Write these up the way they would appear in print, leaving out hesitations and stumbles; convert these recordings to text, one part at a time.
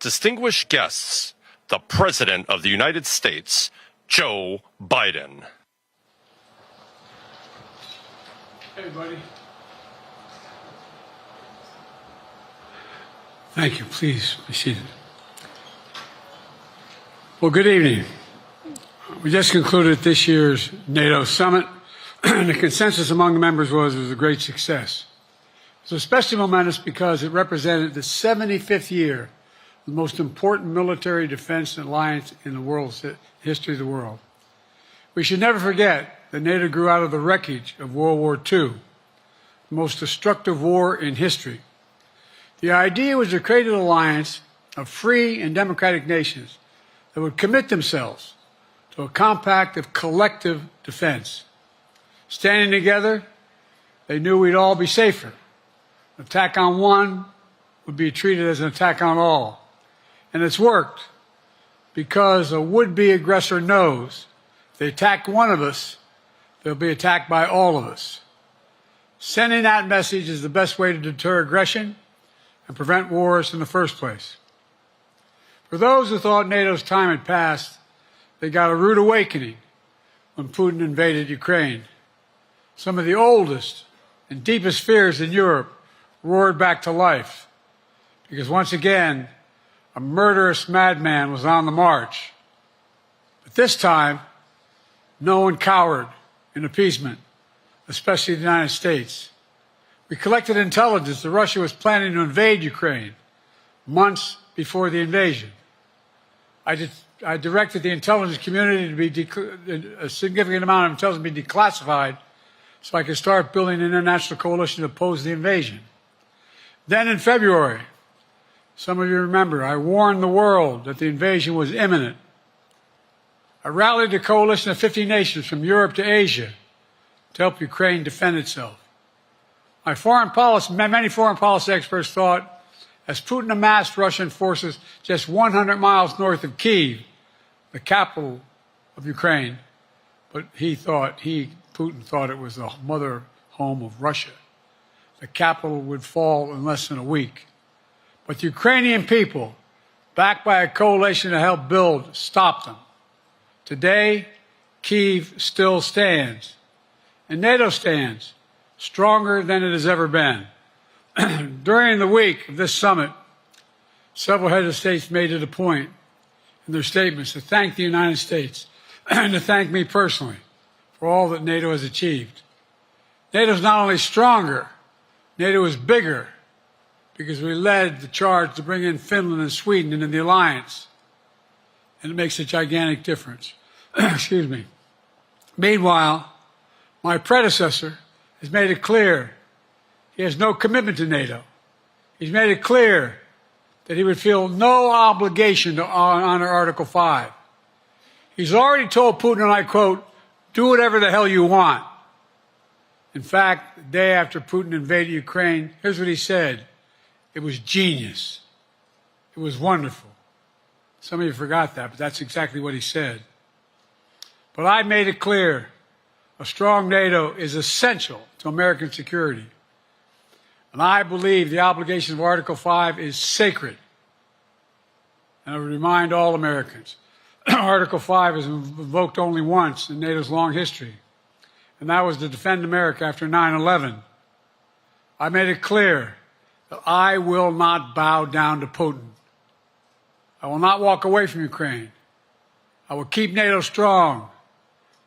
Distinguished guests, the President of the United States, Joe Biden. Hey, buddy. Thank you. Please be seated. Well, good evening. We just concluded this year's NATO summit, and the consensus among the members was it was a great success. It was especially momentous because it represented the 75th year of the most important military defense alliance in the world's history of the world. We should never forget that NATO grew out of the wreckage of World War II, the most destructive war in history. The idea was to create an alliance of free and democratic nations that would commit themselves to a compact of collective defense. Standing together, they knew we'd all be safer. An attack on one would be treated as an attack on all. And it's worked because a would-be aggressor knows if they attack one of us, they'll be attacked by all of us. Sending that message is the best way to deter aggression and prevent wars in the first place. For those who thought NATO's time had passed, they got a rude awakening when Putin invaded Ukraine. Some of the oldest and deepest fears in Europe roared back to life because once again, a murderous madman was on the march. But this time, no one cowered in appeasement, especially the United States. We collected intelligence that Russia was planning to invade Ukraine months before the invasion. I directed the intelligence community to be a significant amount of intelligence be declassified so I could start building an international coalition to oppose the invasion. Then in February, some of you remember, I warned the world that the invasion was imminent. I rallied a coalition of 50 nations from Europe to Asia to help Ukraine defend itself. Many foreign policy experts thought as Putin amassed Russian forces just 100 miles north of Kyiv, the capital of Ukraine, but Putin thought it was the mother home of Russia. The capital would fall in less than a week. But the Ukrainian people, backed by a coalition to help build, stopped them. Today, Kyiv still stands, and NATO stands stronger than it has ever been. During the week of this summit, several heads of states made it a point in their statements to thank the United States and to thank me personally for all that NATO has achieved. NATO is not only stronger, NATO is bigger, because we led the charge to bring in Finland and Sweden into the alliance. And it makes a gigantic difference. Excuse me. Meanwhile, my predecessor has made it clear he has no commitment to NATO. He's made it clear that he would feel no obligation to honor Article 5. He's already told Putin, and I quote, "Do whatever the hell you want." In fact, the day after Putin invaded Ukraine, here's what he said. It was genius. It was wonderful. Some of you forgot that, but that's exactly what he said. But I made it clear, a strong NATO is essential to American security. And I believe the obligation of Article 5 is sacred. And I would remind all Americans, Article 5 is invoked only once in NATO's long history, and that was to defend America after 9/11. I made it clear that I will not bow down to Putin. I will not walk away from Ukraine. I will keep NATO strong.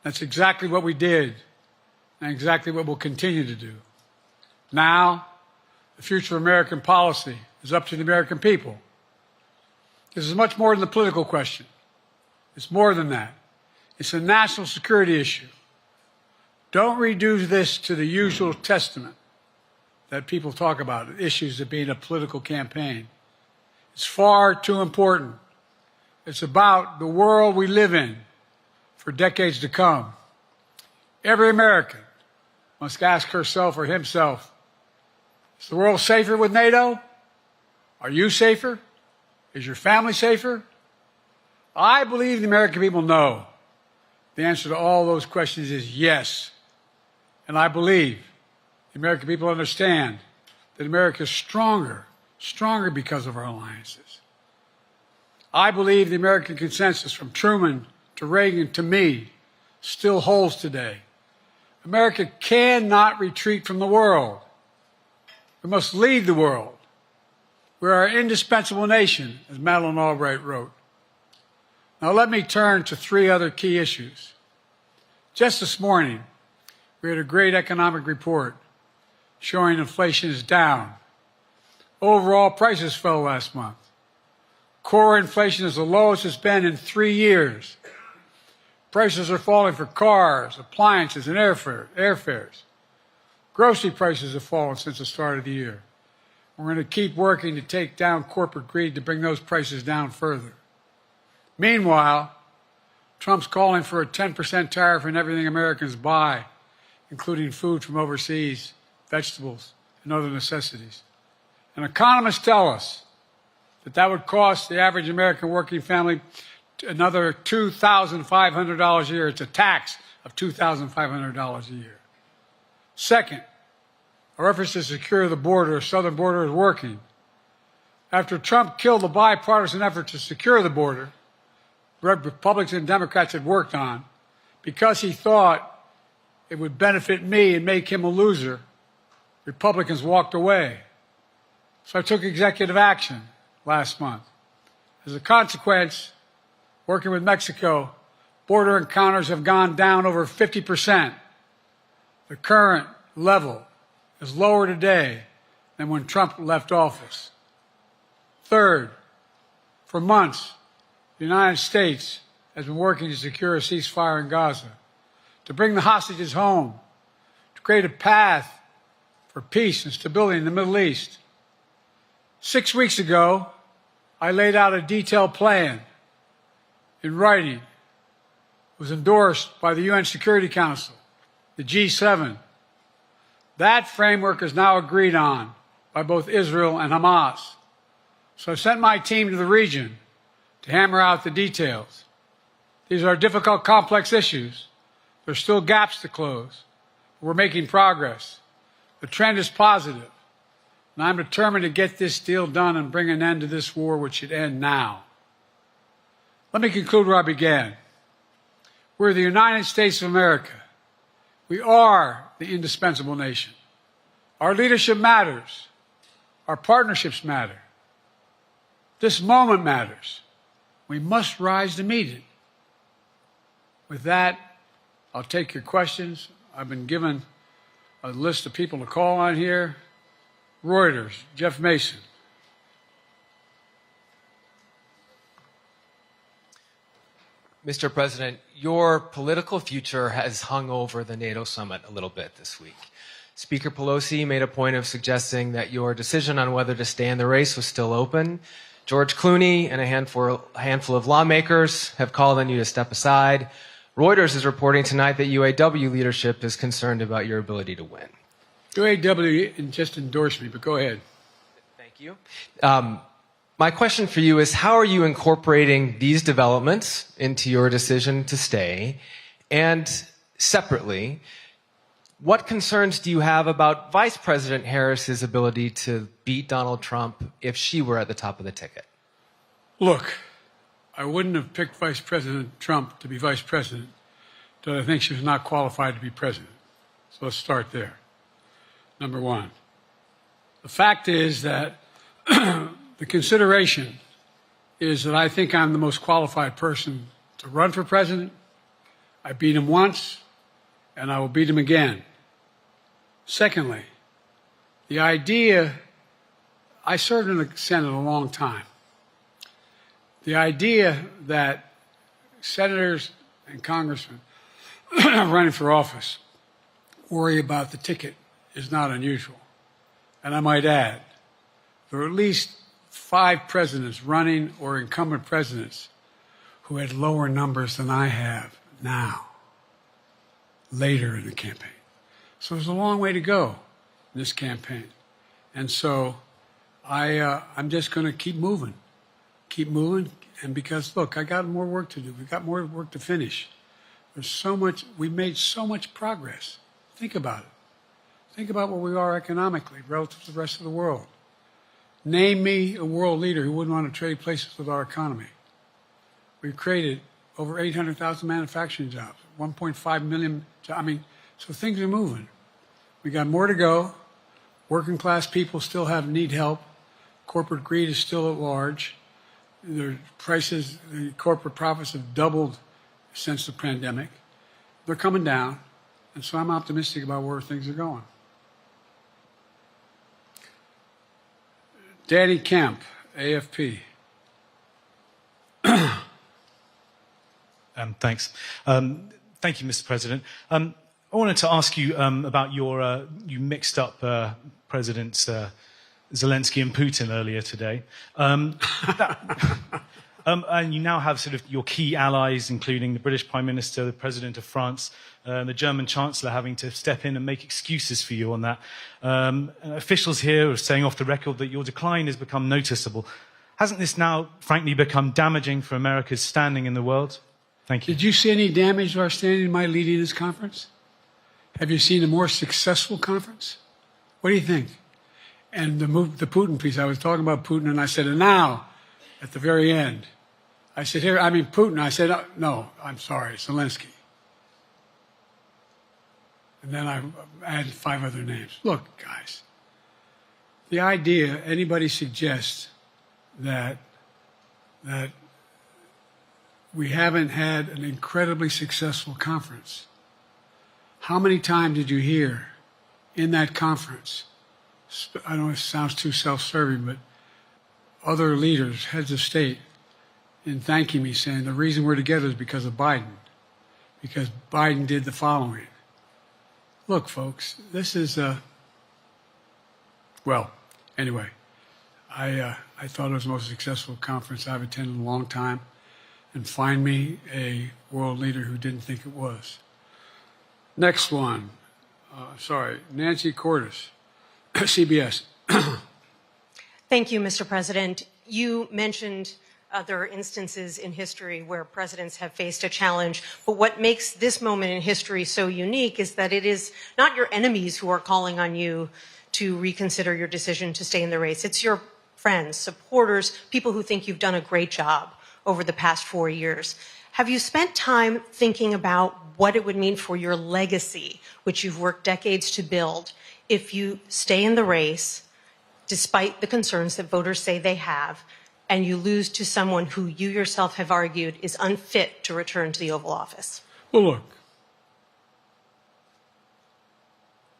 That's exactly what we did, and exactly what we'll continue to do. Now, the future of American policy is up to the American people. This is much more than a political question. It's more than that. It's a national security issue. Don't reduce this to the usual testament that people talk about, issues of being a political campaign. It's far too important. It's about the world we live in for decades to come. Every American must ask herself or himself, is the world safer with NATO? Are you safer? Is your family safer? I believe the American people know. The answer to all those questions is yes. And I believe the American people understand that America is stronger because of our alliances. I believe the American consensus from Truman to Reagan to me still holds today. America cannot retreat from the world. We must lead the world. We are an indispensable nation, as Madeleine Albright wrote. Now let me turn to three other key issues. Just this morning, we had a great economic report showing inflation is down. Overall prices fell last month. Core inflation is the lowest it's been in 3 years. Prices are falling for cars, appliances, and airfares. Grocery prices have fallen since the start of the year. We're going to keep working to take down corporate greed to bring those prices down further. Meanwhile, Trump's calling for a 10% tariff on everything Americans buy, including food from overseas, vegetables, and other necessities. And economists tell us that would cost the average American working family another $2,500 a year. It's a tax of $2,500 a year. Second, our efforts to secure the border, southern border, is working. After Trump killed the bipartisan effort to secure the border, Republicans and Democrats had worked on, because he thought it would benefit me and make him a loser, Republicans walked away. So I took executive action last month. As a consequence, working with Mexico, border encounters have gone down over 50%. The current level is lower today than when Trump left office. Third, for months, the United States has been working to secure a ceasefire in Gaza, to bring the hostages home, to create a path for peace and stability in the Middle East. 6 weeks ago, I laid out a detailed plan in writing. It was endorsed by the UN Security Council, the G7. That framework is now agreed on by both Israel and Hamas. So I sent my team to the region to hammer out the details. These are difficult, complex issues. There's still gaps to close, but we're making progress. The trend is positive, and I'm determined to get this deal done and bring an end to this war, which should end now. Let me conclude where I began. We're the United States of America. We are the indispensable nation. Our leadership matters. Our partnerships matter. This moment matters. We must rise to meet it. With that, I'll take your questions. I've been given a list of people to call on here. Reuters, Jeff Mason. Mr. President, your political future has hung over the NATO summit a little bit this week. Speaker Pelosi made a point of suggesting that your decision on whether to stay in the race was still open. George Clooney and a handful of lawmakers have called on you to step aside. Reuters is reporting tonight that UAW leadership is concerned about your ability to win. UAW just endorsed me, but go ahead. Thank you. My question for you is, how are you incorporating these developments into your decision to stay? And separately, what concerns do you have about Vice President Harris's ability to beat Donald Trump if she were at the top of the ticket? Look, I wouldn't have picked Vice President Trump to be vice president, but I think she was not qualified to be president. So let's start there. Number one. The fact is that the consideration is that I think I'm the most qualified person to run for president. I beat him once, and I will beat him again. Secondly, the idea, I served in the Senate a long time. The idea that senators and congressmen running for office worry about the ticket is not unusual. And I might add, there are at least 5 presidents running or incumbent presidents who had lower numbers than I have now, later in the campaign. So there's a long way to go in this campaign. And so I'm just going to keep moving. And because, look, I got more work to do. We've got more work to finish. There's so much, we've made so much progress. Think about it. Think about where we are economically relative to the rest of the world. Name me a world leader who wouldn't want to trade places with our economy. We've created over 800,000 manufacturing jobs, 1.5 million jobs. I mean, so things are moving. We got more to go. Working class people still need help. Corporate greed is still at large. The prices, the corporate profits have doubled since the pandemic. They're coming down, and so I'm optimistic about where things are going. Danny Kemp, AFP. Thanks. Thank you, Mr. President. I wanted to ask you about you mixed up Presidents Zelensky and Putin earlier today. And you now have sort of your key allies, including the British Prime Minister, the President of France, and the German Chancellor having to step in and make excuses for you on that. Officials here are saying off the record that your decline has become noticeable. Hasn't this now, frankly, become damaging for America's standing in the world? Thank you. Did you see any damage to our standing by leading this conference? Have you seen a more successful conference? What do you think? And the Putin piece, I was talking about Putin, and I said, and now, at the very end, I said, here, I mean, Putin. I said, no, I'm sorry, Zelensky. And then I added 5 other names. Look, guys, the idea anybody suggests that we haven't had an incredibly successful conference. How many times did you hear in that conference, I don't know if it sounds too self-serving, but other leaders, heads of state, in thanking me, saying the reason we're together is because of Biden, because Biden did the following. Look, folks, this is, well, anyway, I thought it was the most successful conference I've attended in a long time, and find me a world leader who didn't think it was. Next one, Nancy Cordes, CBS. Thank you, Mr. President. You mentioned other instances in history where presidents have faced a challenge, but what makes this moment in history so unique is that it is not your enemies who are calling on you to reconsider your decision to stay in the race. It's your friends, supporters, people who think you've done a great job over the past 4 years. Have you spent time thinking about what it would mean for your legacy, which you've worked decades to build, if you stay in the race, despite the concerns that voters say they have, and you lose to someone who you yourself have argued is unfit to return to the Oval Office? Well, look,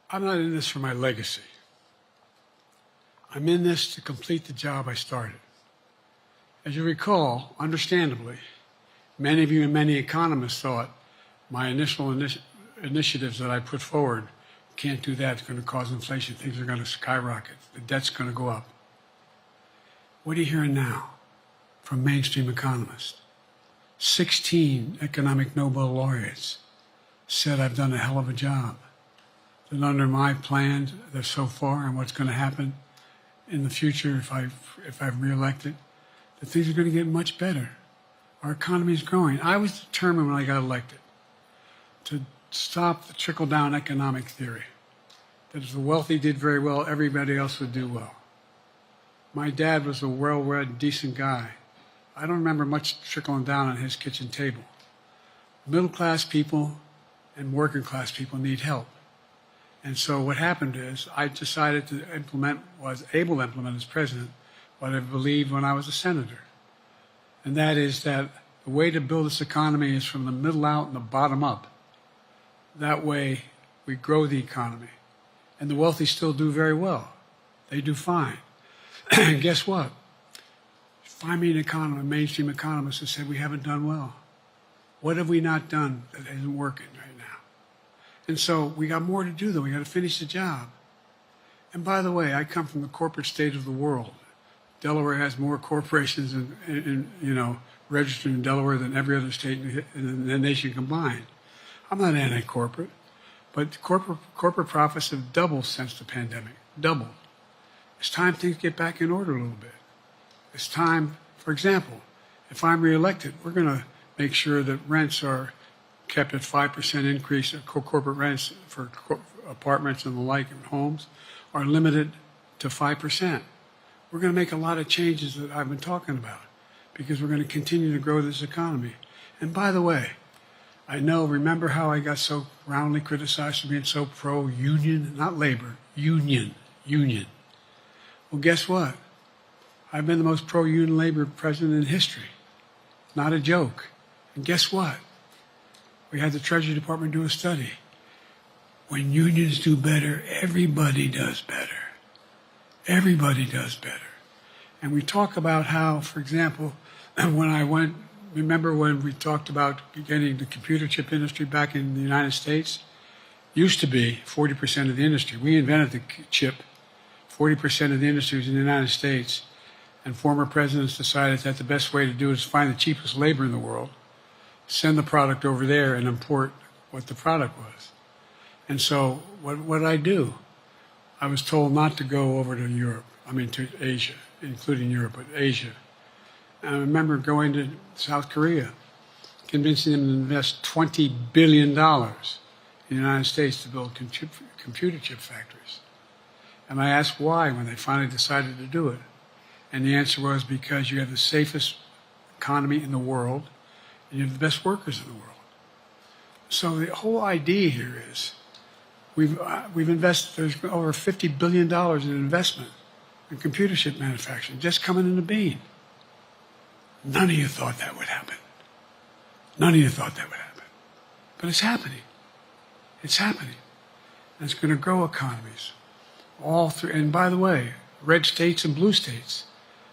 I'm not in this for my legacy. I'm in this to complete the job I started. As you recall, understandably, many of you and many economists thought my initial initiatives that I put forward, can't do that, it's going to cause inflation, things are going to skyrocket, the debt's going to go up. What are you hearing now from mainstream economists? 16 economic Nobel laureates said I've done a hell of a job. That under my plan so far and what's going to happen in the future if I'm reelected, that things are going to get much better. Our economy is growing. I was determined when I got elected to stop the trickle-down economic theory, that if the wealthy did very well, everybody else would do well. My dad was a well-read, decent guy. I don't remember much trickling down on his kitchen table. Middle-class people and working-class people need help. And so what happened is I decided to was able to implement as president what I believed when I was a senator. And that is that the way to build this economy is from the middle out and the bottom up. That way we grow the economy. And the wealthy still do very well. They do fine. And guess what? Find me an economist, a mainstream economist who said we haven't done well. What have we not done that isn't working right now? And so we got more to do, though. We got to finish the job. And by the way, I come from the corporate state of the world. Delaware has more corporations registered in Delaware than every other state in the nation combined. I'm not anti-corporate, but corporate profits have doubled since the pandemic. Doubled. It's time things get back in order a little bit. It's time, for example, if I'm reelected, we're going to make sure that rents are kept at 5% increase, corporate rents for apartments and the like and homes are limited to 5%. We're going to make a lot of changes that I've been talking about. because we're going to continue to grow this economy. And by the way, remember how I got so roundly criticized for being so pro-union, not labor, union. Well, guess what? I've been the most pro-union labor president in history. Not a joke. And guess what? We had the Treasury Department do a study. When unions do better, everybody does better. Everybody does better. And we talk about how, for example, remember when we talked about getting the computer chip industry back in the United States? Used to be 40% of the industry. We invented the chip. 40% of the industry was in the United States. And former presidents decided that the best way to do it is find the cheapest labor in the world, send the product over there, and import what the product was. And so what did I do? I was told not to go over to Europe, to Asia, including Europe, but Asia. And I remember going to South Korea, convincing them to invest $20 billion in the United States to build computer chip factories. And I asked why when they finally decided to do it. And the answer was because you have the safest economy in the world and you have the best workers in the world. So the whole idea here is we've invested, there's over $50 billion in investment in computer chip manufacturing just coming in the bean. None of you thought that would happen. None of you thought that would happen. But it's happening. It's happening. And it's going to grow economies all through. And by the way, red states and blue states.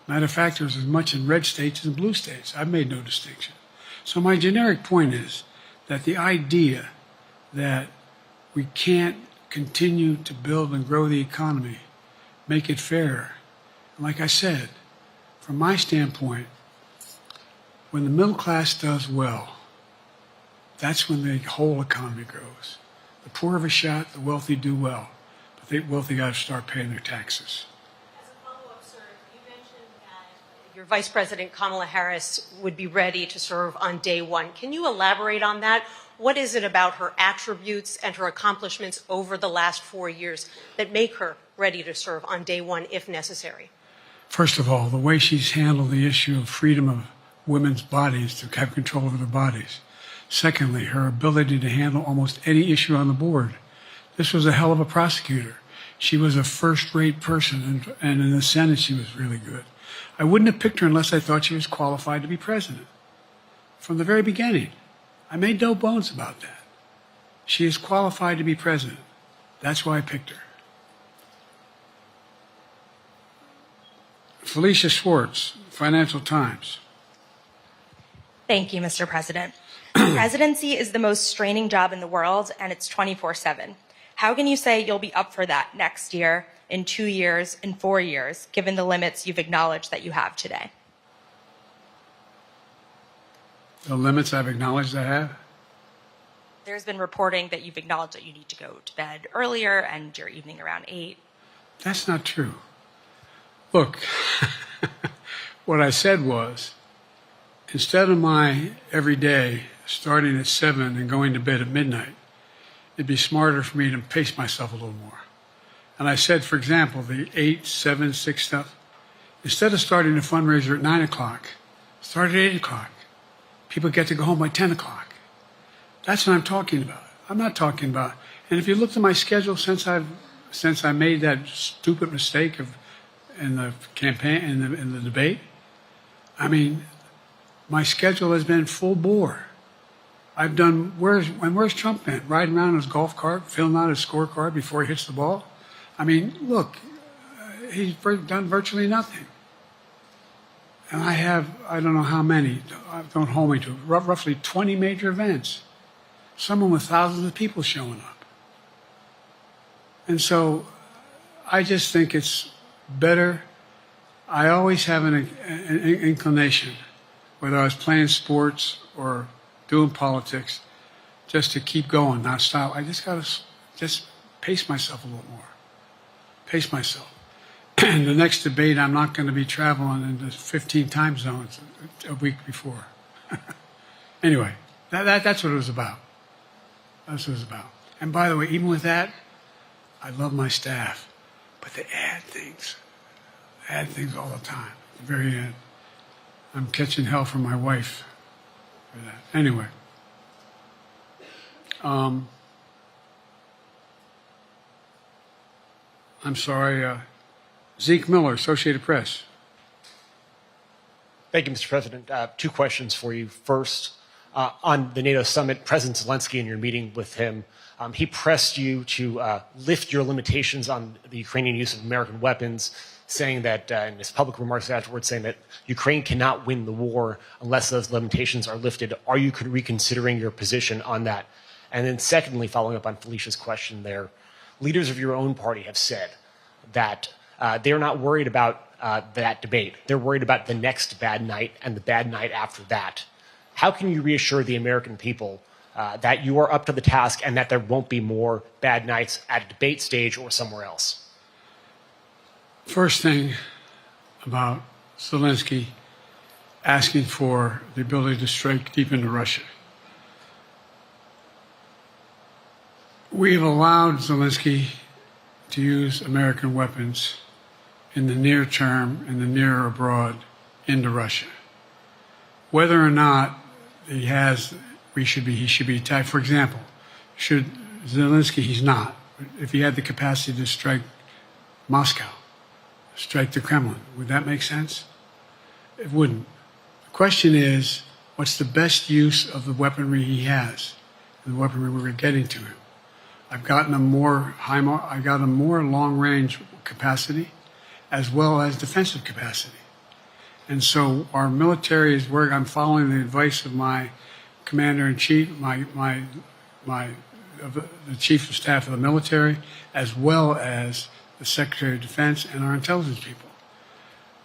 Matter of fact, there's as much in red states as in blue states. I've made no distinction. So my generic point is that the idea that we can't continue to build and grow the economy, make it fairer. And like I said, from my standpoint, when the middle class does well, that's when the whole economy grows. The poor have a shot, the wealthy do well. But the wealthy got to start paying their taxes. As a follow-up, sir, you mentioned that your Vice President Kamala Harris would be ready to serve on day one. Can you elaborate on that? What is it about her attributes and her accomplishments over the last 4 years that make her ready to serve on day one if necessary? First of all, the way she's handled the issue of freedom of women's bodies to have control over their bodies. Secondly, her ability to handle almost any issue on the board. This was a hell of a prosecutor. She was a first-rate person, and in the Senate she was really good. I wouldn't have picked her unless I thought she was qualified to be president. From the very beginning, I made no bones about that. She is qualified to be president. That's why I picked her. Felicia Schwartz, Financial Times. Thank you, Mr. President. The presidency is the most straining job in the world, and it's 24/7. How can you say you'll be up for that next year, in 2 years, in 4 years, given the limits you've acknowledged that you have today? The limits I've acknowledged I have? There's been reporting that you've acknowledged that you need to go to bed earlier and your evening around 8. That's not true. Look, what I said was, instead of my every day starting at 7 and going to bed at midnight, it'd be smarter for me to pace myself a little more. And I said, for example, the 8, 7, 6 stuff, instead of starting a fundraiser at 9 o'clock, start at 8 o'clock. People get to go home by 10 o'clock. That's what I'm talking about. I'm not talking about, and if you looked at my schedule since I made that stupid mistake in the campaign, in the debate, I mean, my schedule has been full bore. I've done, where's Trump been? Riding around in his golf cart, filling out his scorecard before he hits the ball? I mean, look, he's done virtually nothing. And I have, I don't know how many, don't hold me to it, roughly 20 major events. Some of them with thousands of people showing up. And so I just think it's better. I always have an inclination, whether I was playing sports or doing politics, just to keep going, not stop. I just got to just pace myself a little more. Pace myself. And the next debate, I'm not going to be traveling into 15 time zones a week before. Anyway, that's what it was about. That's what it was about. And by the way, even with that, I love my staff, but they add things all the time. At the very end. I'm catching hell from my wife for that. Anyway. I'm sorry, Zeke Miller, Associated Press. Thank you, Mr. President. Two questions for you. First, on the NATO summit, President Zelensky, in your meeting with him, he pressed you to lift your limitations on the Ukrainian use of American weapons, saying that, in his public remarks afterwards, saying that Ukraine cannot win the war unless those limitations are lifted. Are you reconsidering your position on that? And then secondly, following up on Felicia's question there, leaders of your own party have said that they're not worried about that debate. They're worried about the next bad night and the bad night after that. How can you reassure the American people that you are up to the task and that there won't be more bad nights at a debate stage or somewhere else? First thing about Zelensky asking for the ability to strike deep into Russia. We've allowed Zelensky to use American weapons in the near term, in the near or abroad, into Russia. Whether or not he should be attacked. For example, should Zelensky, he's not. If he had the capacity to strike Moscow, strike the Kremlin, would that make sense? It wouldn't. The question is, what's the best use of the weaponry he has, the weaponry we're getting to him? I've gotten a more long-range capacity, as well as defensive capacity. And so our military is where I'm following the advice of my commander-in-chief, the chief of staff of the military, as well as the Secretary of Defense and our intelligence people.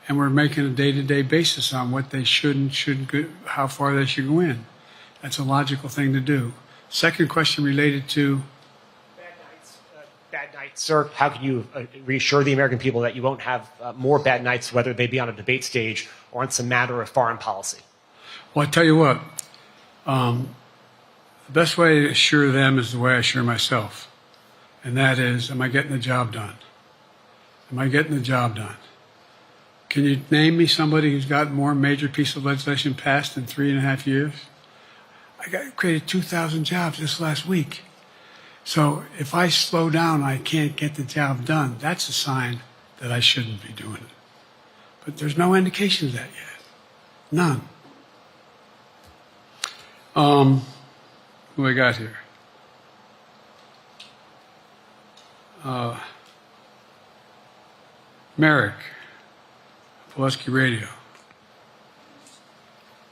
And we're making a day-to-day basis on what they should and shouldn't go, how far they should go in. That's a logical thing to do. Second question related to Bad nights, sir. How can you reassure the American people that you won't have more bad nights, whether they be on a debate stage or on some matter of foreign policy? Well, I tell you what, the best way to assure them is the way I assure myself. And that is, am I getting the job done? Am I getting the job done? Can you name me somebody who's got more major piece of legislation passed in 3.5 years? I created 2,000 jobs just last week. So if I slow down, I can't get the job done. That's a sign that I shouldn't be doing it. But there's no indication of that yet. None. Who I got here? Merrick, Pulaski Radio.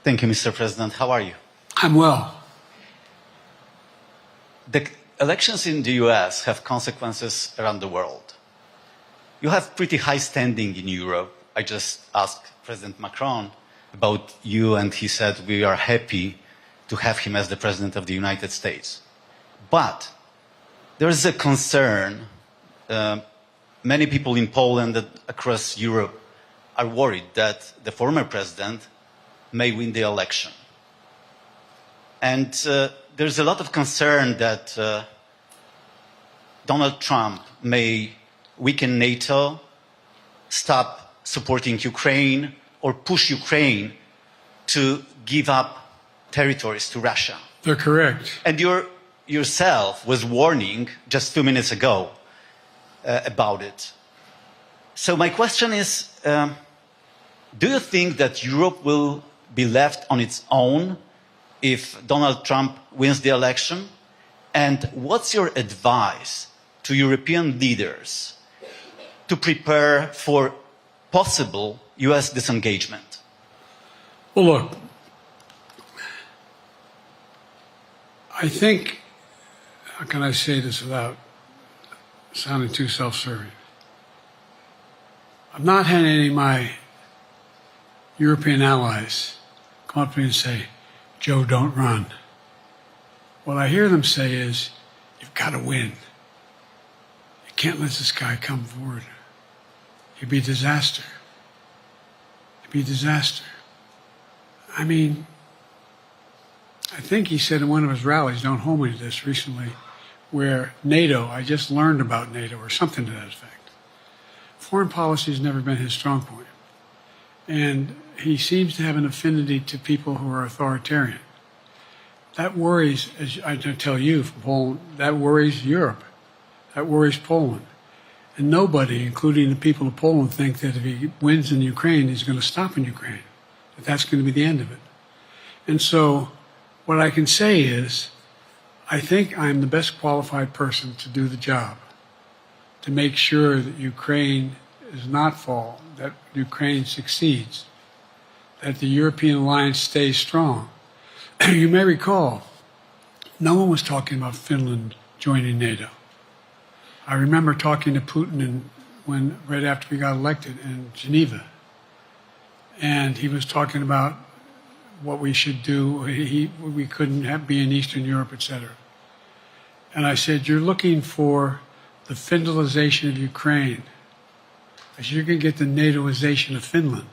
Thank you, Mr. President. How are you? I'm well. The elections in the US have consequences around the world. You have pretty high standing in Europe. I just asked President Macron about you, and he said we are happy to have him as the President of the United States. But there is a concern. Many people in Poland and across Europe are worried that the former president may win the election. And there's a lot of concern that Donald Trump may weaken NATO, stop supporting Ukraine, or push Ukraine to give up territories to Russia. They're correct. And yourself was warning just 2 minutes ago about it. So my question is, do you think that Europe will be left on its own if Donald Trump wins the election? And what's your advice to European leaders to prepare for possible US disengagement? Well, look, I think, how can I say this without sounding too self-serving? I'm not having any of my European allies come up to me and say, Joe, don't run. What I hear them say is, you've got to win. You can't let this guy come forward. It'd be a disaster. It'd be a disaster. I mean, I think he said in one of his rallies, don't hold me to this, recently, where NATO, I just learned about NATO or something to that effect. Foreign policy has never been his strong point. And he seems to have an affinity to people who are authoritarian. That worries, as I tell you from Poland, that worries Europe. That worries Poland. And nobody, including the people of Poland, think that if he wins in Ukraine, he's going to stop in Ukraine, that that's going to be the end of it. And so what I can say is, I think I'm the best qualified person to do the job, to make sure that Ukraine does not fall, that Ukraine succeeds, that the European alliance stays strong. You may recall, no one was talking about Finland joining NATO. I remember talking to Putin right after we got elected in Geneva, and he was talking about what we should do. We couldn't be in Eastern Europe, etc. And I said, you're looking for the Finlandization of Ukraine. I said, you're going to get the NATOization of Finland.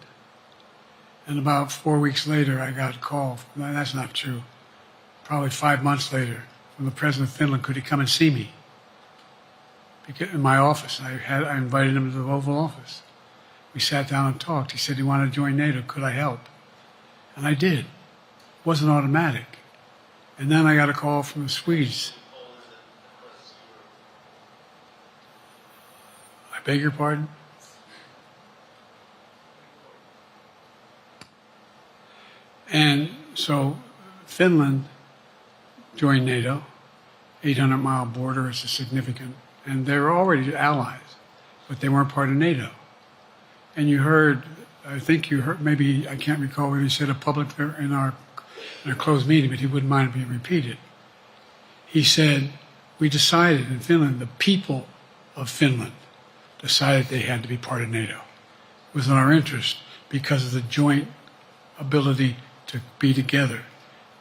And about 4 weeks later, I got a call. That's not true. Probably 5 months later, from the president of Finland, could he come and see me? In my office. I invited him to the Oval Office. We sat down and talked. He said he wanted to join NATO. Could I help? And I did. It wasn't automatic. And then I got a call from the Swedes. I beg your pardon? And so Finland joined NATO. 800-mile border is a significant, and they were already allies, but they weren't part of NATO. And you heard, I think you heard, maybe I can't recall whether he said it publicly in our closed meeting, but he wouldn't mind it being repeated. He said, we decided in Finland, the people of Finland decided they had to be part of NATO. It was in our interest because of the joint ability to be together,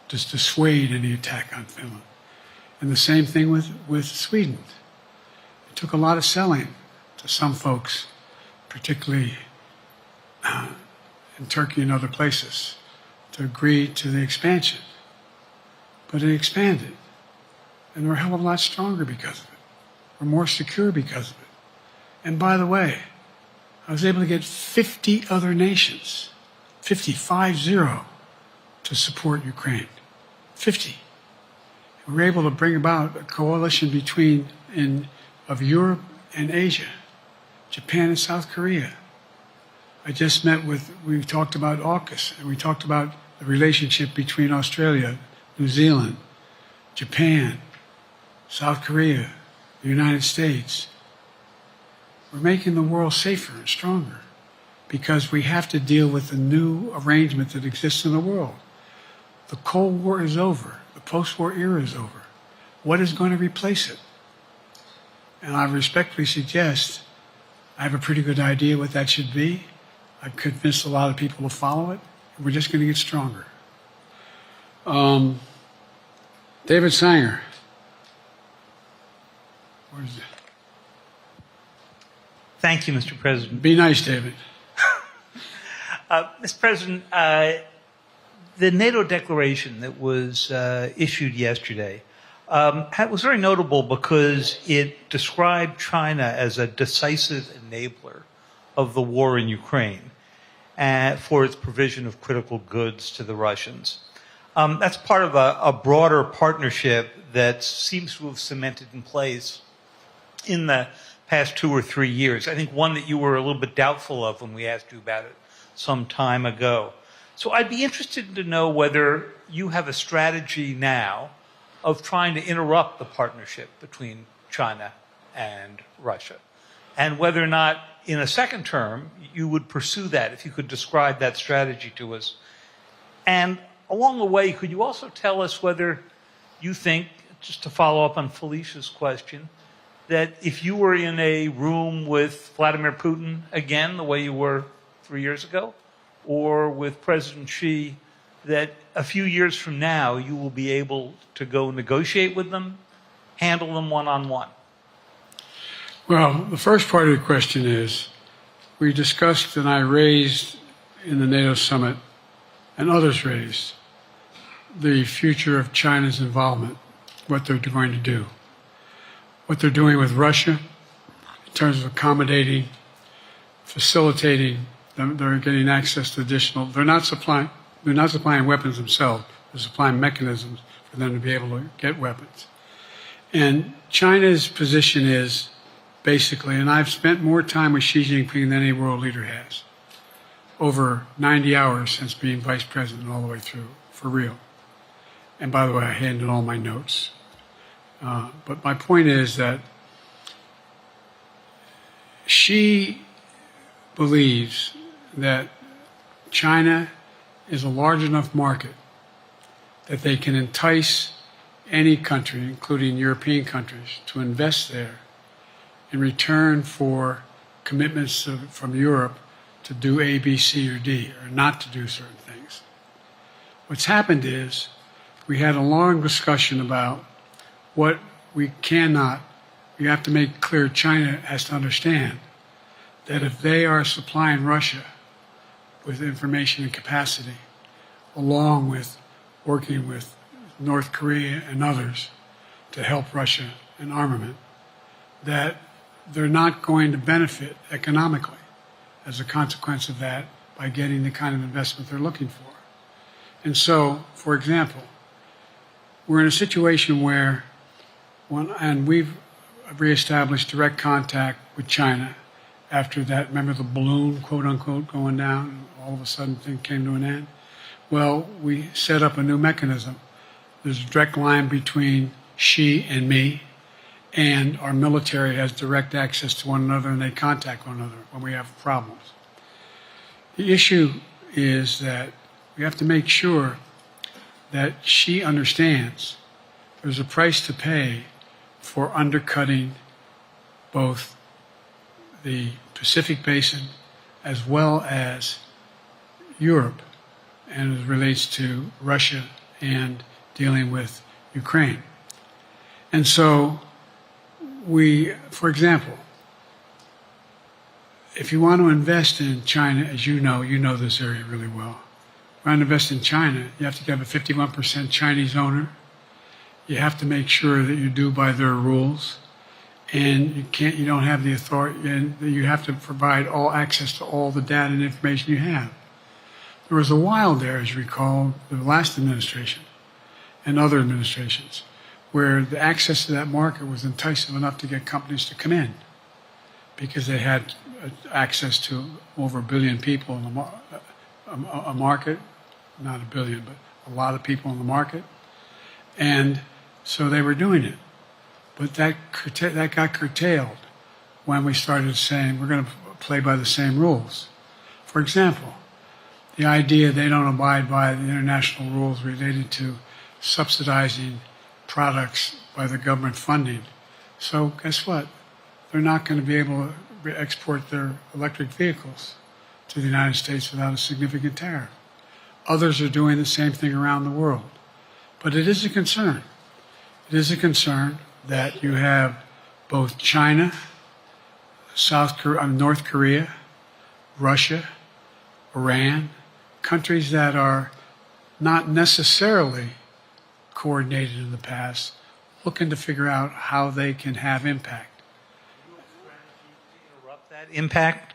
to dissuade any attack on Finland. And the same thing with Sweden. It took a lot of selling to some folks, particularly in Turkey and other places, to agree to the expansion. But it expanded. And we're a hell of a lot stronger because of it. We're more secure because of it. And by the way, I was able to get 50 other nations, 50, to support Ukraine. 50. We were able to bring about a coalition of Europe and Asia, Japan and South Korea. I just we talked about AUKUS, and we talked about the relationship between Australia, New Zealand, Japan, South Korea, the United States. We're making the world safer and stronger because we have to deal with the new arrangement that exists in the world. The Cold War is over. The post-war era is over. What is going to replace it? And I respectfully suggest I have a pretty good idea what that should be. I've convinced a lot of people to follow it. And we're just going to get stronger. David Sanger. Where is it? Thank you, Mr. President. Be nice, David. Mr. President, the NATO declaration that was issued yesterday was very notable because it described China as a decisive enabler of the war in Ukraine for its provision of critical goods to the Russians. That's part of a broader partnership that seems to have cemented in place in the past 2 or 3 years. I think one that you were a little bit doubtful of when we asked you about it some time ago. So I'd be interested to know whether you have a strategy now of trying to interrupt the partnership between China and Russia, and whether or not in a second term you would pursue that, if you could describe that strategy to us. And along the way, could you also tell us whether you think, just to follow up on Felicia's question, that if you were in a room with Vladimir Putin again, the way you were 3 years ago, or with President Xi, that a few years from now you will be able to go negotiate with them, handle them one-on-one? Well, the first part of the question is, we discussed and I raised in the NATO summit, and others raised, the future of China's involvement, what they're going to do. What they're doing with Russia in terms of accommodating, facilitating they're getting access to additional. They're not supplying weapons themselves. They're supplying mechanisms for them to be able to get weapons. And China's position is basically, and I've spent more time with Xi Jinping than any world leader has, over 90 hours since being vice president all the way through, for real. And by the way, I handed all my notes. But my point is that Xi believes that China is a large enough market that they can entice any country, including European countries, to invest there in return for commitments from Europe to do A, B, C, or D, or not to do certain things. What's happened is we had a long discussion about what we have to make clear. China has to understand that if they are supplying Russia with information and capacity, along with working with North Korea and others to help Russia in armament, that they're not going to benefit economically as a consequence of that by getting the kind of investment they're looking for. And so, for example, we're in a situation where, and we've reestablished direct contact with China after that, remember the balloon, quote unquote, going down, and all of a sudden things came to an end? Well, we set up a new mechanism. There's a direct line between Xi and me, and our military has direct access to one another, and they contact one another when we have problems. The issue is that we have to make sure that Xi understands there's a price to pay for undercutting both the Pacific Basin as well as Europe, and as it relates to Russia and dealing with Ukraine. And so for example, if you want to invest in China, as you know this area really well. If you want to invest in China, you have to have a 51% Chinese owner. You have to make sure that you do by their rules. And you don't have the authority, and you have to provide all access to all the data and information you have. There was a while there, as you recall, the last administration and other administrations, where the access to that market was enticing enough to get companies to come in because they had access to over 1 billion people in a market, not 1 billion, but a lot of people in the market. And so they were doing it. But that got curtailed when we started saying we're going to play by the same rules. For example, the idea they don't abide by the international rules related to subsidizing products by the government funding. So guess what? They're not going to be able to export their electric vehicles to the United States without a significant tariff. Others are doing the same thing around the world. But it is a concern. It is a concern that you have both China, North Korea, Russia, Iran, countries that are not necessarily coordinated in the past, looking to figure out how they can have impact. Do you have a strategy to interrupt that impact?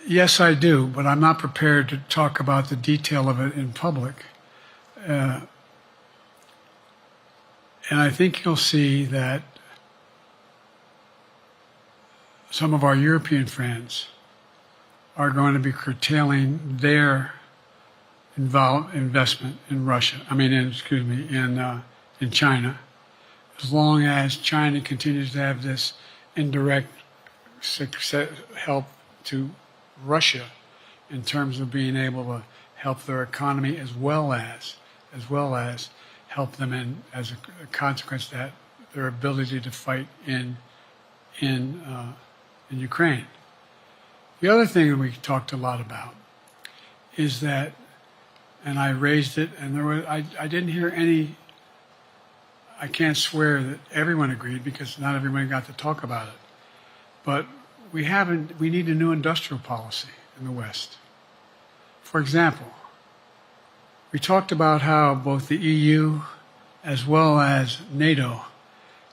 Yes, I do, but I'm not prepared to talk about the detail of it in public. And I think you'll see that some of our European friends are going to be curtailing their investment in Russia. In China, as long as China continues to have this indirect help to Russia in terms of being able to help their economy as well as help them in, as a consequence, that their ability to fight in Ukraine. The other thing that we talked a lot about is that, and I raised it, and I didn't hear any. I can't swear that everyone agreed because not everyone got to talk about it, but we need a new industrial policy in the West. For example, we talked about how both the EU as well as NATO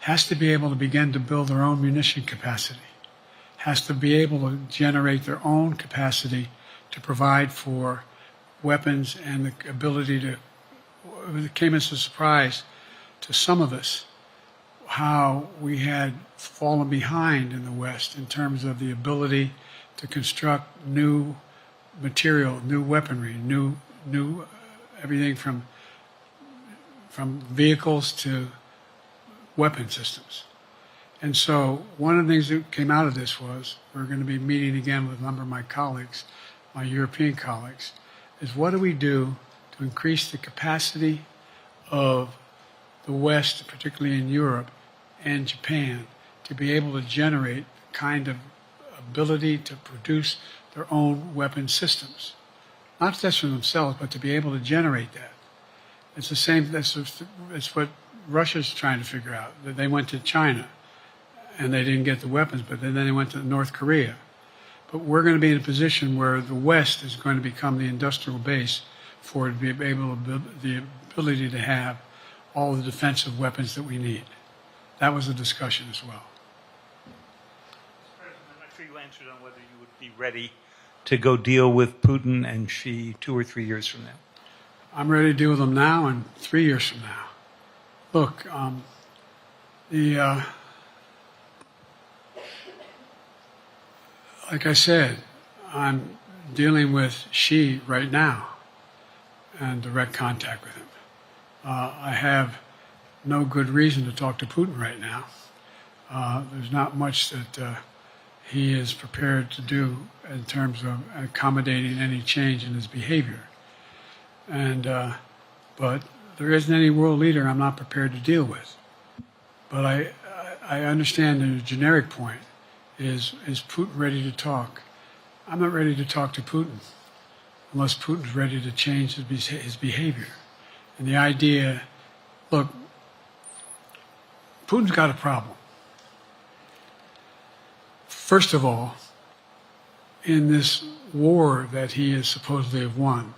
has to be able to begin to build their own munition capacity, has to be able to generate their own capacity to provide for weapons and the ability to. It came as a surprise to some of us how we had fallen behind in the West in terms of the ability to construct new material, new weaponry, new everything from vehicles to weapon systems. And so one of the things that came out of this was we're going to be meeting again with a number of my colleagues, my European colleagues, is what do we do to increase the capacity of the West, particularly in Europe and Japan, to be able to generate the kind of ability to produce their own weapon systems. Not just for themselves, but to be able to generate that. It's the same, it's what Russia's trying to figure out. They went to China and they didn't get the weapons, but then they went to North Korea. But we're going to be in a position where the West is going to become the industrial base for it to be able to, the ability to have all the defensive weapons that we need. That was a discussion as well. President, I'm not sure you answered on whether you would be ready to go deal with Putin and Xi 2 or 3 years from now. I'm ready to deal with them now and 3 years from now. Look, like I said, I'm dealing with Xi right now and direct contact with him. I have no good reason to talk to Putin right now. There's not much that he is prepared to do in terms of accommodating any change in his behavior. And but there isn't any world leader I'm not prepared to deal with. But I understand the generic point is Putin ready to talk? I'm not ready to talk to Putin unless Putin's ready to change his behavior. And the idea, look, Putin's got a problem. First of all, in this war that he is supposedly have won,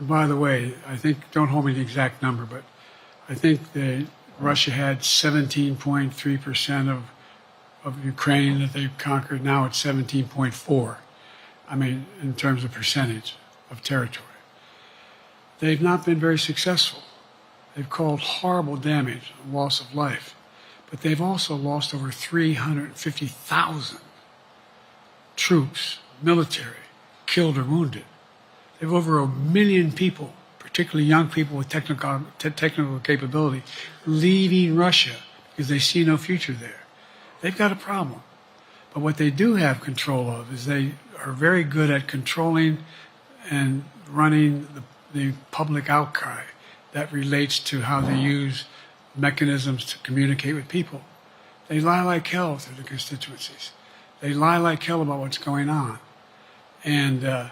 and by the way, I think, don't hold me to the exact number, but I think that Russia had 17.3% of Ukraine that they've conquered. Now it's 17.4. I mean, in terms of percentage of territory. They've not been very successful. They've caused horrible damage, loss of life. But they've also lost over 350,000 troops, military, killed or wounded. They have over 1 million people, particularly young people with technical capability, leaving Russia because they see no future there. They've got a problem. But what they do have control of is they are very good at controlling and running the public outcry that relates to how they use mechanisms to communicate with people. They lie like hell through the constituencies. They lie like hell about what's going on. And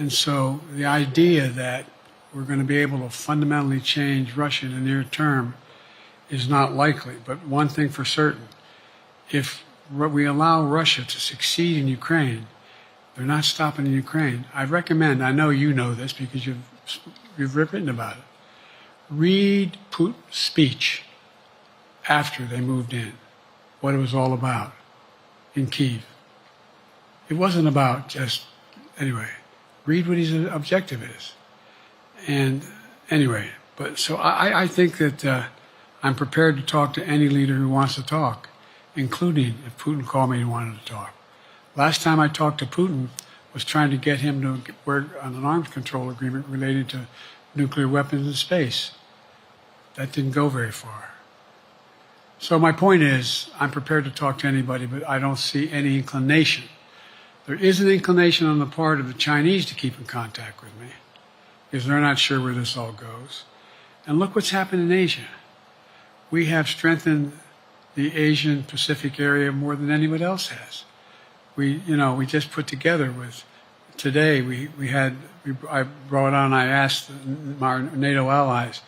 so the idea that we're going to be able to fundamentally change Russia in the near term is not likely. But one thing for certain, if we allow Russia to succeed in Ukraine, they're not stopping in Ukraine. I recommend, I know you know this because you've written about it, read Putin's speech after they moved in, what it was all about in Kyiv. It wasn't about just, anyway, read what his objective is. And anyway, but so I think that I'm prepared to talk to any leader who wants to talk, including if Putin called me and wanted to talk. Last time I talked to Putin was trying to get him to work on an arms control agreement related to nuclear weapons in space. That didn't go very far. So my point is, I'm prepared to talk to anybody, but I don't see any inclination. There is an inclination on the part of the Chinese to keep in contact with me, because they're not sure where this all goes. And look what's happened in Asia. We have strengthened the Asian Pacific area more than anybody else has. We just put together with, today I brought on, I asked our NATO allies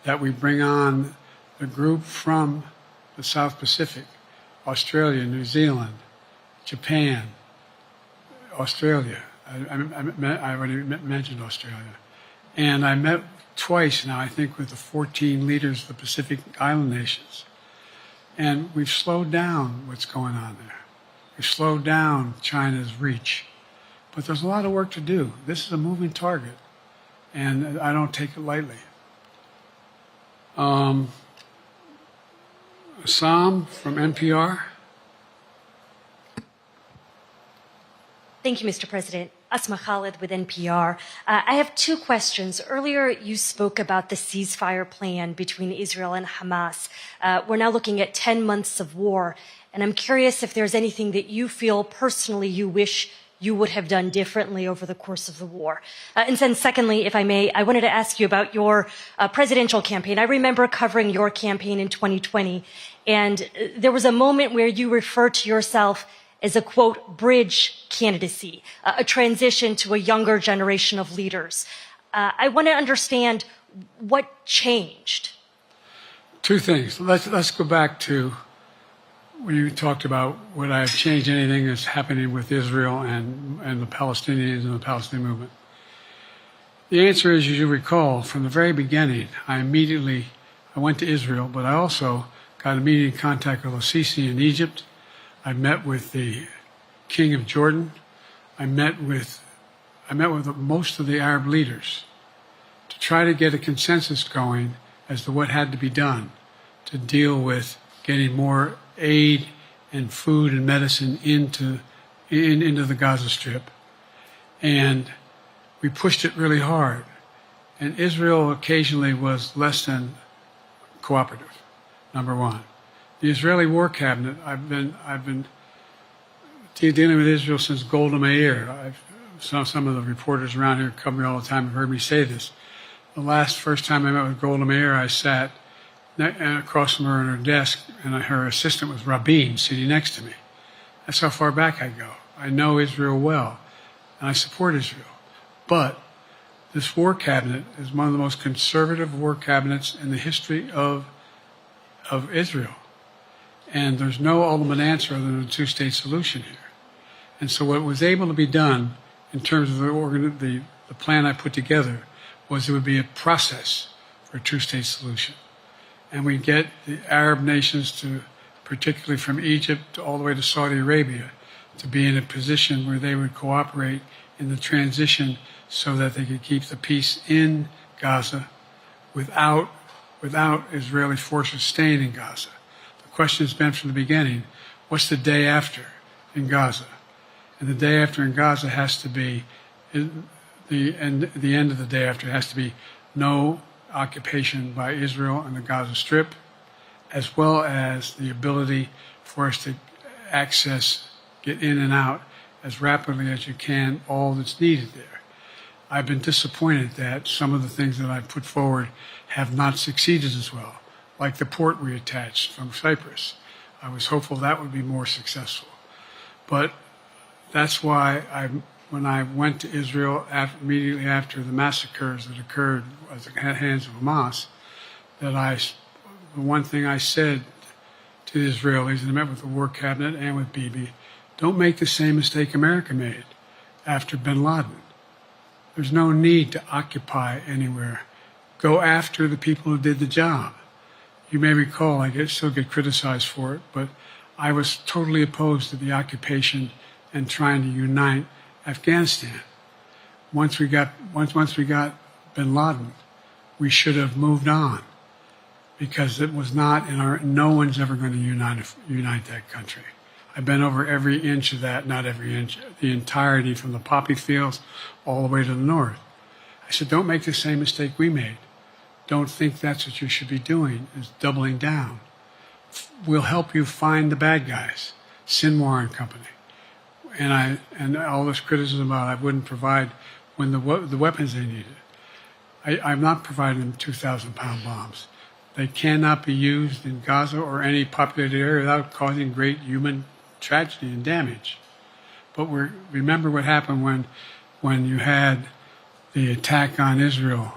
that we bring on the group from the South Pacific, Australia, New Zealand, Japan, Australia. I already mentioned Australia. And I met twice now, I think, with the 14 leaders of the Pacific Island nations. And we've slowed down what's going on there. We slowed down China's reach. But there's a lot of work to do. This is a moving target, and I don't take it lightly. Sam from NPR. Thank you, Mr. President. Asma Khalid with NPR. I have two questions. Earlier, you spoke about the ceasefire plan between Israel and Hamas. We're now looking at 10 months of war, and I'm curious if there's anything that you feel personally you wish you would have done differently over the course of the war. And then secondly, if I may, I wanted to ask you about your presidential campaign. I remember covering your campaign in 2020, and there was a moment where you referred to yourself as a, quote, bridge candidacy, a transition to a younger generation of leaders. I want to understand what changed. Two things. Let's go back to when you talked about would I have changed anything that's happening with Israel and the Palestinians and the Palestinian movement. The answer is, as you recall, from the very beginning, I went to Israel, but I also got immediate contact with al-Sisi in Egypt. I met with the King of Jordan. I met with most of the Arab leaders to try to get a consensus going as to what had to be done to deal with getting more aid and food and medicine into the Gaza Strip. And we pushed it really hard. And Israel occasionally was less than cooperative, number one. The Israeli War Cabinet, I've been dealing with Israel since Golda Meir. Some of the reporters around here come me all the time have heard me say this. The first time I met with Golda Meir, I sat across from her at her desk, and her assistant was Rabin sitting next to me. That's how far back I go. I know Israel well, and I support Israel. But this war cabinet is one of the most conservative war cabinets in the history of Israel. And there's no ultimate answer other than a two-state solution here. And so what was able to be done in terms of the plan I put together was it would be a process for a two-state solution. And we get the Arab nations to, particularly from Egypt all the way to Saudi Arabia, to be in a position where they would cooperate in the transition so that they could keep the peace in Gaza without Israeli forces staying in Gaza. The question has been from the beginning, what's the day after in Gaza? And the day after in Gaza has to be, the end of the day after has to be no occupation by Israel in the Gaza Strip, as well as the ability for us to get in and out as rapidly as you can, all that's needed there. I've been disappointed that some of the things that I've put forward have not succeeded as well, like the port we attached from Cyprus. I was hopeful that would be more successful. But that's why when I went to Israel immediately after the massacres that occurred at the hands of Hamas, the one thing I said to the Israelis, and I met with the War Cabinet and with Bibi, don't make the same mistake America made after bin Laden. There's no need to occupy anywhere. Go after the people who did the job. You may recall, I still get criticized for it, but I was totally opposed to the occupation and trying to unite Afghanistan. Once we got bin Laden, we should have moved on, because it was not no one's ever going to unite that country. I've been over every inch of that, not every inch, the entirety from the poppy fields all the way to the north. I said, don't make the same mistake we made. Don't think that's what you should be doing, is doubling down. We'll help you find the bad guys, Sinwar and company. And all this criticism about I wouldn't provide when the weapons they needed. I'm not providing them 2,000-pound bombs. They cannot be used in Gaza or any populated area without causing great human tragedy and damage. But remember what happened when you had the attack on Israel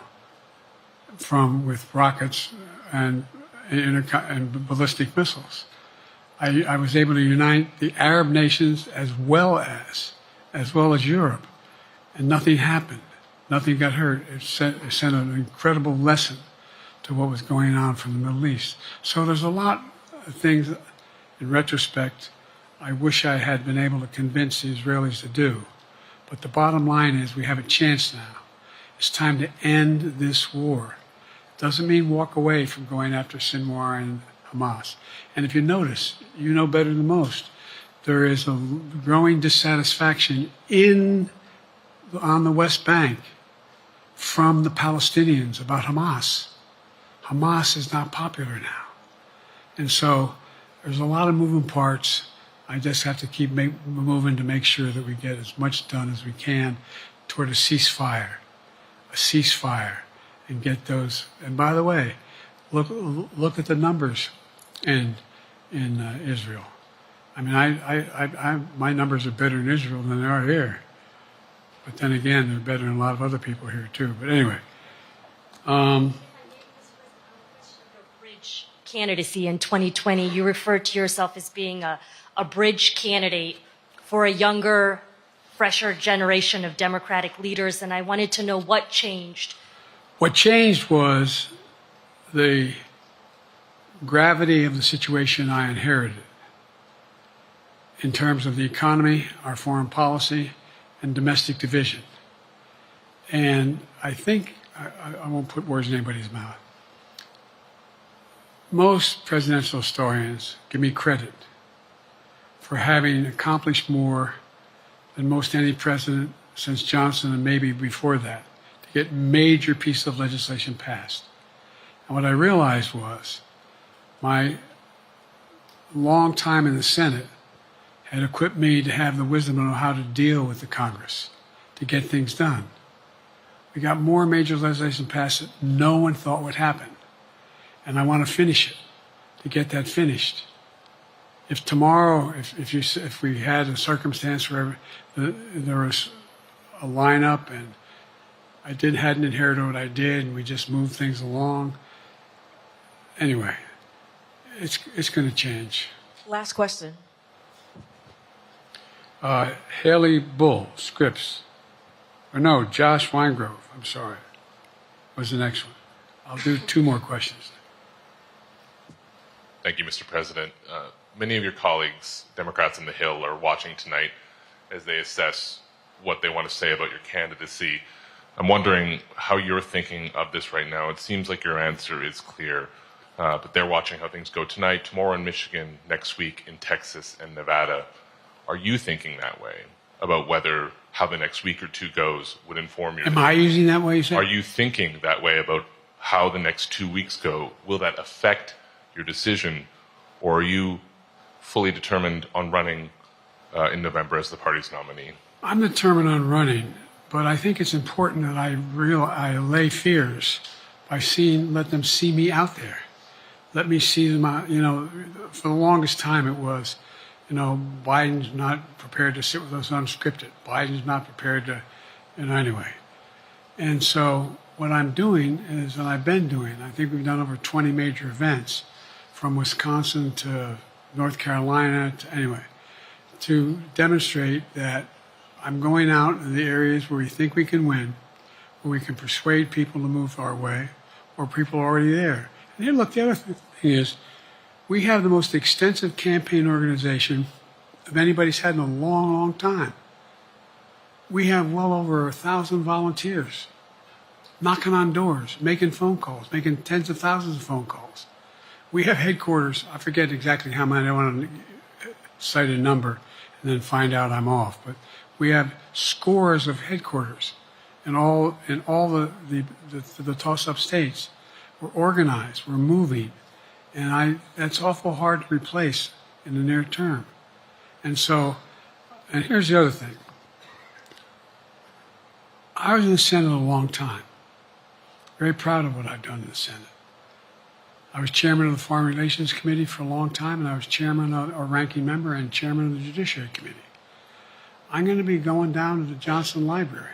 with rockets and ballistic missiles. I was able to unite the Arab nations as well as Europe, and nothing happened. Nothing got hurt. It sent an incredible lesson to what was going on from the Middle East. So there's a lot of things, in retrospect, I wish I had been able to convince the Israelis to do. But the bottom line is we have a chance now. It's time to end this war. It doesn't mean walk away from going after Sinwar and Hamas. And if you notice, you know better than most, there is a growing dissatisfaction on the West Bank from the Palestinians about Hamas. Hamas is not popular now. And so there's a lot of moving parts. I just have to keep moving to make sure that we get as much done as we can toward a ceasefire, and get those. And by the way, look at the numbers in Israel. I mean, my numbers are better in Israel than they are here. But then again, they're better than a lot of other people here too. But anyway. Bridge candidacy in 2020, you referred to yourself as being a bridge candidate for a younger, fresher generation of Democratic leaders, and I wanted to know what changed. What changed was the gravity of the situation I inherited in terms of the economy, our foreign policy, and domestic division. And I think, I won't put words in anybody's mouth, most presidential historians give me credit for having accomplished more than most any president since Johnson and maybe before that to get major pieces of legislation passed. And what I realized was my long time in the Senate had equipped me to have the wisdom to know how to deal with the Congress, to get things done. We got more major legislation passed that no one thought would happen. And I want to finish it, to get that finished. If tomorrow, if we had a circumstance where there was a lineup and I hadn't inherited what I did and we just moved things along, anyway, it's going to change. Last question. Haley Bull, Scripps. Or no, Josh Weingrove, I'm sorry, was the next one. I'll do 2 more questions. Thank you, Mr. President. Many of your colleagues, Democrats on the Hill, are watching tonight as they assess what they want to say about your candidacy. I'm wondering how you're thinking of this right now. It seems like your answer is clear, but they're watching how things go tonight, tomorrow in Michigan, next week in Texas and Nevada. Are you thinking that way about how the next week or 2 goes would inform your... Am I using that way, you say? Are you thinking that way about how the next 2 weeks go? Will that affect your decision, or are you fully determined on running in November as the party's nominee? I'm determined on running, but I think it's important that I allay fears by let them see me out there. Let me see them out. For the longest time it was, Biden's not prepared to sit with us unscripted. Biden's not prepared to, anyway. And so what I'm doing is, and I've been doing, I think we've done over 20 major events from Wisconsin to North Carolina to demonstrate that I'm going out in the areas where we think we can win, where we can persuade people to move our way, or people are already there. And here, look, the other thing is, we have the most extensive campaign organization of anybody's had in a long, long time. We have well over 1,000 volunteers knocking on doors, making phone calls, making tens of thousands of phone calls. We have headquarters, I forget exactly how many, I don't want to cite a number and then find out I'm off, but we have scores of headquarters in all the toss-up states. We're organized, we're moving, and that's awful hard to replace in the near term. And here's the other thing. I was in the Senate a long time. Very proud of what I've done in the Senate. I was chairman of the Foreign Relations Committee for a long time, and I was chairman or ranking member and chairman of the Judiciary Committee. I'm going to be going down to the Johnson Library.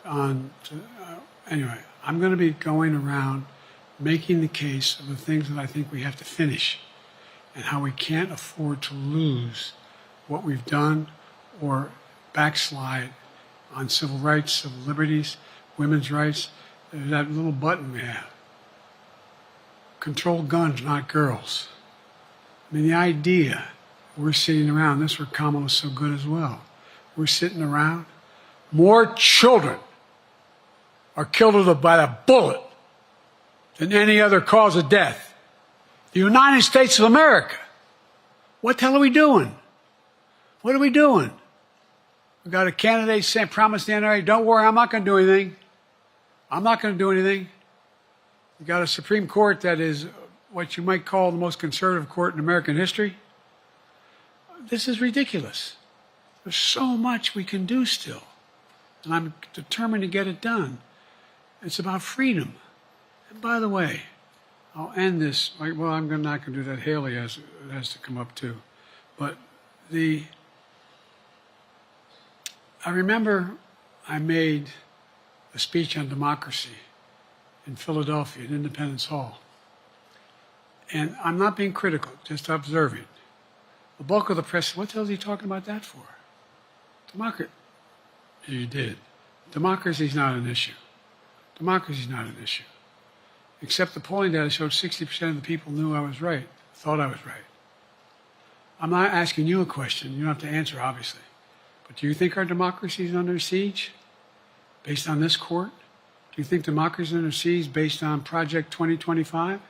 Anyway, I'm going to be going around making the case of the things that I think we have to finish and how we can't afford to lose what we've done or backslide on civil rights, civil liberties, women's rights. There's that little button we have. Control guns, not girls. I mean, the idea We're sitting around. That's where Kamala's so good as well. We're sitting around. More children are killed by a bullet than any other cause of death. The United States of America. What the hell are we doing? What are we doing? We got a candidate saying, promised the NRA, don't worry, I'm not going to do anything. I'm not going to do anything. We got a Supreme Court that is what you might call the most conservative court in American history. This is ridiculous. There's so much we can do still. And I'm determined to get it done. It's about freedom. And by the way, I'll end this. Well, I'm not going to do that. Haley has to come up too. But I remember I made a speech on democracy in Philadelphia at Independence Hall. And I'm not being critical, just observing. The bulk of the press, what the hell is he talking about that for? Democracy. You did. Democracy is not an issue. Democracy is not an issue. Except the polling data showed 60% of the people knew I was right, thought I was right. I'm not asking you a question. You don't have to answer, obviously. But do you think our democracy is under siege based on this court? Do you think democracy is under siege based on Project 2025?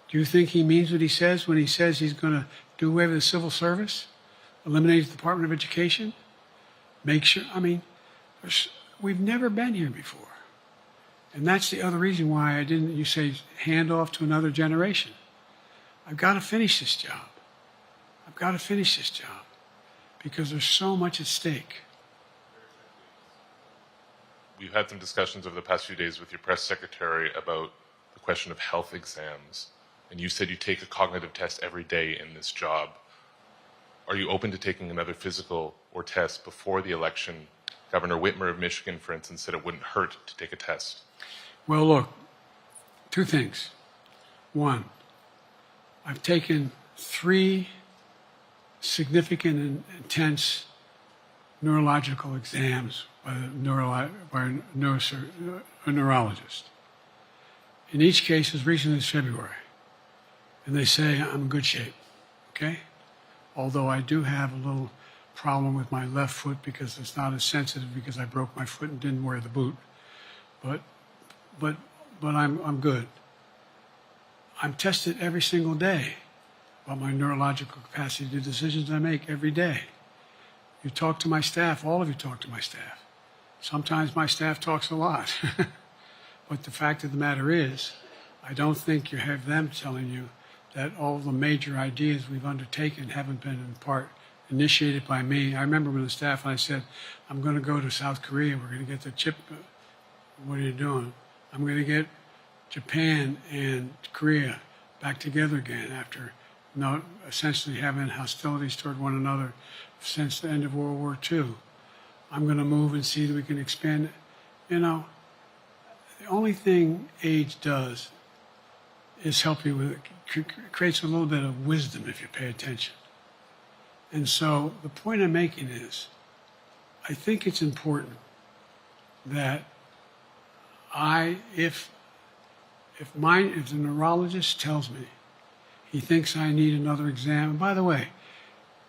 Do you think he means what he says when he says he's going to do away with the civil service, eliminate the Department of Education, make sure, we've never been here before. And that's the other reason why you say, hand off to another generation. I've got to finish this job. I've got to finish this job because there's so much at stake. We've had some discussions over the past few days with your press secretary about the question of health exams. And you said you take a cognitive test every day in this job. Are you open to taking another physical or test before the election? Governor Whitmer of Michigan, for instance, said it wouldn't hurt to take a test. Well, look, two things. One, I've taken 3 significant and intense neurological exams by a neurologist. In each case, as recently as February. And they say I'm in good shape, okay? Although I do have a little problem with my left foot because it's not as sensitive because I broke my foot and didn't wear the boot. But I'm good. I'm tested every single day about my neurological capacity to do decisions I make every day. You talk to my staff, all of you talk to my staff. Sometimes my staff talks a lot. But the fact of the matter is, I don't think you have them telling you that all the major ideas we've undertaken haven't been in part initiated by me. I remember when the staff and I said, I'm going to go to South Korea, we're going to get the chip. What are you doing? I'm going to get Japan and Korea back together again after essentially having hostilities toward one another since the end of World War II. I'm going to move and see that we can expand it. The only thing age does is help you with it, creates a little bit of wisdom if you pay attention. And so the point I'm making is, I think it's important that if the neurologist tells me he thinks I need another exam, and by the way,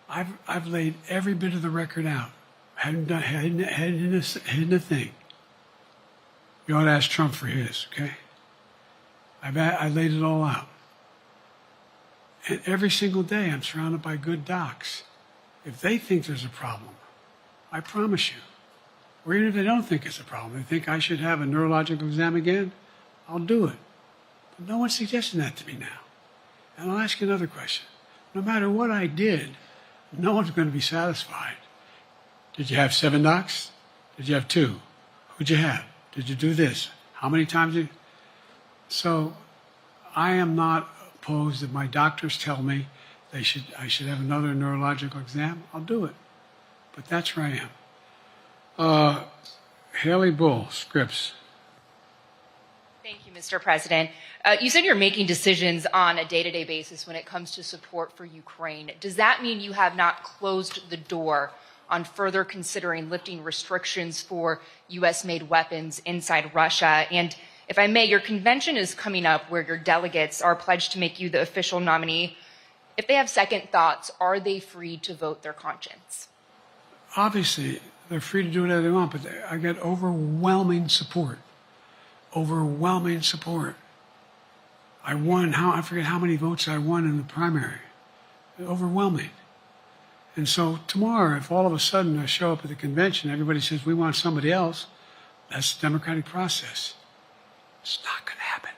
I've laid every bit of the record out, hadn't a thing. You ought to ask Trump for his, okay? I laid it all out. And every single day I'm surrounded by good docs. If they think there's a problem, I promise you, or even if they don't think it's a problem, they think I should have a neurological exam again, I'll do it. But no one's suggesting that to me now. And I'll ask you another question. No matter what I did, no one's going to be satisfied. Did you have 7 docs? Did you have 2? Who'd you have? Did you do this? How many times did you? So I am not opposed if my doctors tell me I should have another neurological exam, I'll do it. But that's where I am. Haley Bull, Scripps. Thank you, Mr. President. You said you're making decisions on a day-to-day basis when it comes to support for Ukraine. Does that mean you have not closed the door on further considering lifting restrictions for U.S.-made weapons inside Russia? And if I may, your convention is coming up where your delegates are pledged to make you the official nominee If they have second thoughts, are they free to vote their conscience? Obviously, they're free to do whatever they want, but I get overwhelming support. Overwhelming support. I won, I forget how many votes I won in the primary. Overwhelming. And so tomorrow, if all of a sudden I show up at the convention, everybody says, we want somebody else, that's the democratic process. It's not going to happen.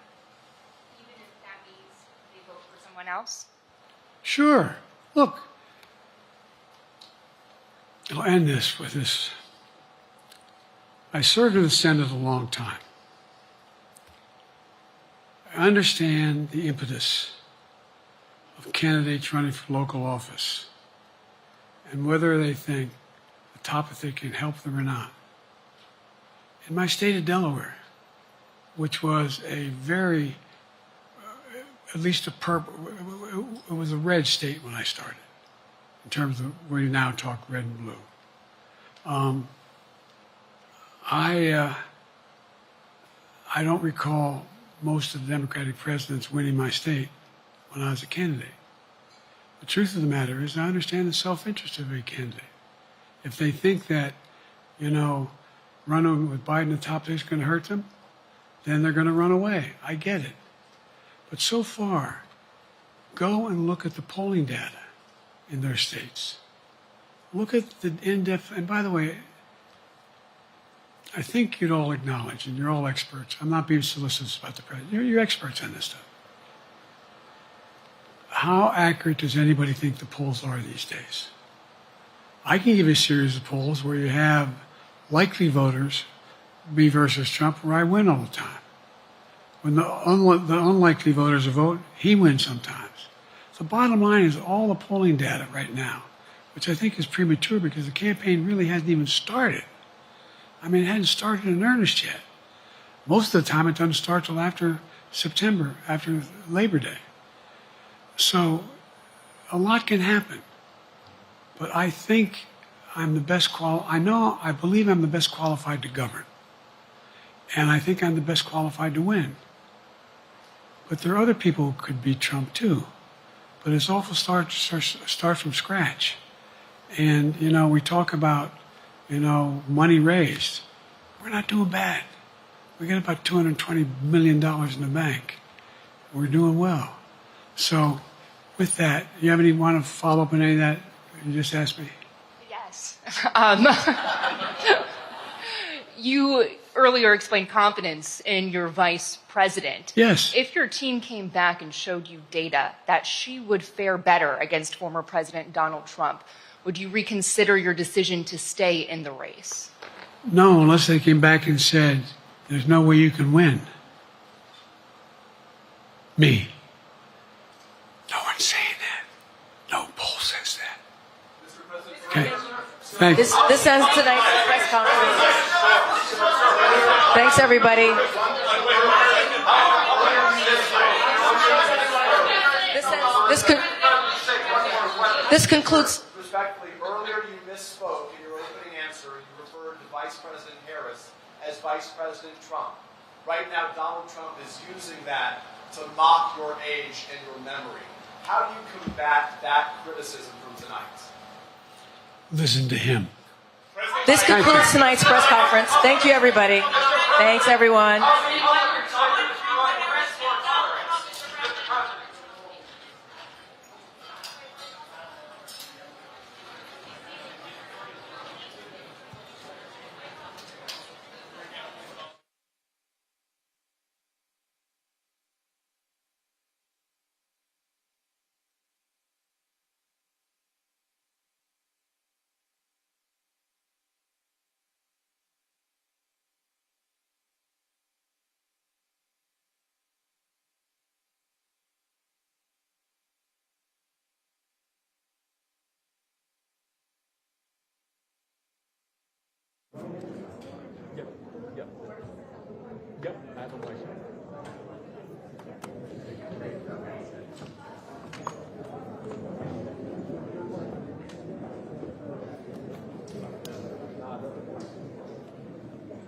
Even if that means they vote for someone else? Sure. Look, I'll end this with this. I served in the Senate a long time. I understand the impetus of candidates running for local office and whether they think the top if they can help them or not. In my state of Delaware, which was a very, at least it was a red state when I started, in terms of where you now talk red and blue. I don't recall most of the Democratic presidents winning my state when I was a candidate. The truth of the matter is I understand the self-interest of a candidate. If they think that, running with Biden at the top is going to hurt them, then they're going to run away. I get it. But so far, go and look at the polling data in their states. Look at the in-depth, and by the way, I think you'd all acknowledge, and you're all experts. I'm not being solicitous about the president. You're experts on this stuff. How accurate does anybody think the polls are these days? I can give you a series of polls where you have likely voters, me versus Trump, where I win all the time. When the unlikely voters vote, he wins sometimes. The bottom line is all the polling data right now, which I think is premature because the campaign really hasn't even started. I mean, it hadn't started in earnest yet. Most of the time, it doesn't start till after September, after Labor Day. So a lot can happen. But I think I'm the best I believe I'm the best qualified to govern. And I think I'm the best qualified to win. But there are other people who could beat Trump too. But it's awful start from scratch. And, we talk about, money raised. We're not doing bad. We get about $220 million in the bank. We're doing well. So with that, you want to follow up on any of that you just asked me? Yes. You earlier explained confidence in your vice president. Yes. If your team came back and showed you data that she would fare better against former President Donald Trump, would you reconsider your decision to stay in the race? No, unless they came back and said, there's no way you can win. Me. No one's saying that. No poll says that. Okay. Thank you. This ends tonight's press conference. Thanks, everybody. This concludes. Respectfully, earlier you misspoke in your opening answer. You referred to Vice President Harris as Vice President Trump. Right now, Donald Trump is using that to mock your age and your memory. How do you combat that criticism from tonight? Listen to him. This concludes tonight's press conference. Thank you, everybody. Thanks, everyone. Yep, I have a question.